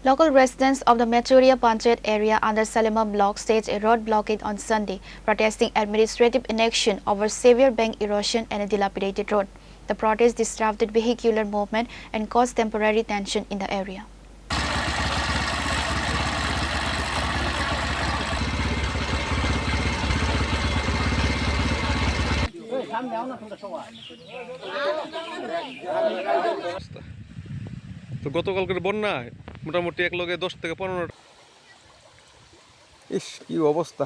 Local residents of the Mechuria Panchayat area under Salema Block staged a road blockade on Sunday, protesting administrative inaction over severe bank erosion and a dilapidated road. The protest disrupted vehicular movement and caused temporary tension in the area. তো গতকালকের বন্যায় মোটামুটি এক লগে 10 থেকে 15 কি অবস্থা।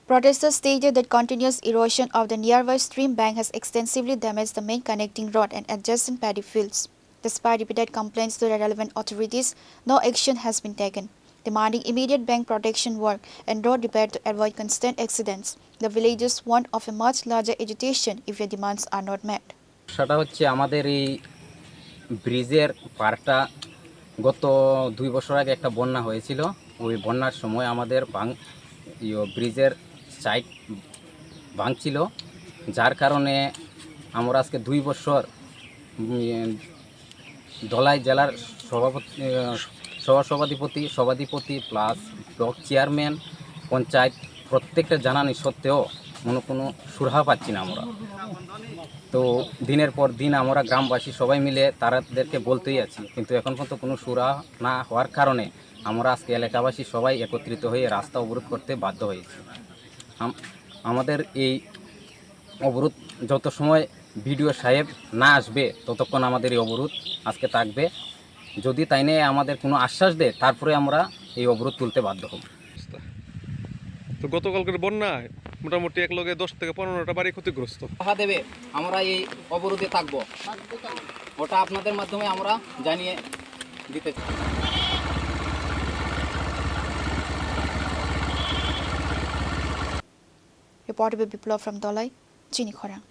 Protesters stated that continuous erosion of the nearby stream bank has extensively damaged the main connecting road and adjacent paddy fields. Despite repeated complaints to the relevant authorities, no action has been taken. Demanding immediate bank protection work and road repair to avoid constant accidents, the villagers warned of a much larger agitation if their demands are not met. সেটা হচ্ছে আমাদের এই ব্রিজের পাড়টা গত 2 বছর আগে একটা বন্যা হয়েছিল। ওই বন্যার সময় আমাদের ব্রিজের সাইড ভাঙছিল, যার কারণে আমরা আজকে 2 বছর ধলাই জেলার সভাধিপতি প্লাস ব্লক চেয়ারম্যান পঞ্চায়েত প্রত্যেকটা জানানি সত্ত্বেও কোনো সুরাহা পাচ্ছি না আমরা। তো দিনের পর দিন আমরা গ্রামবাসী সবাই মিলে তাদেরকে বলতেই আছি, কিন্তু এখন পর্যন্ত কোনো সুরাহা না হওয়ার কারণে আমরা আজকে এলাকাবাসী সবাই একত্রিত হয়ে রাস্তা অবরোধ করতে বাধ্য হয়েছি। আমাদের এই অবরোধ যত সময় বিডিও সাহেব না আসবে ততক্ষণ আমাদের এই অবরোধ আজকে থাকবে। যদি তাই নিয়ে আমাদের কোনো আশ্বাস দেয় তারপরে আমরা এই অবরোধ তুলতে বাধ্য হব। তো গতকালকের বন্যায় মোটামুটি এক লগে 10 থেকে 15টা বাড়ি ক্ষতিগ্রস্ত। কথা দেবে আমরা এই অবরোধে থাকব, ওটা আপনাদের মাধ্যমে আমরা জানিয়ে দিতে চাই। Reported by Biplov from Dolai, Chini, Khorang.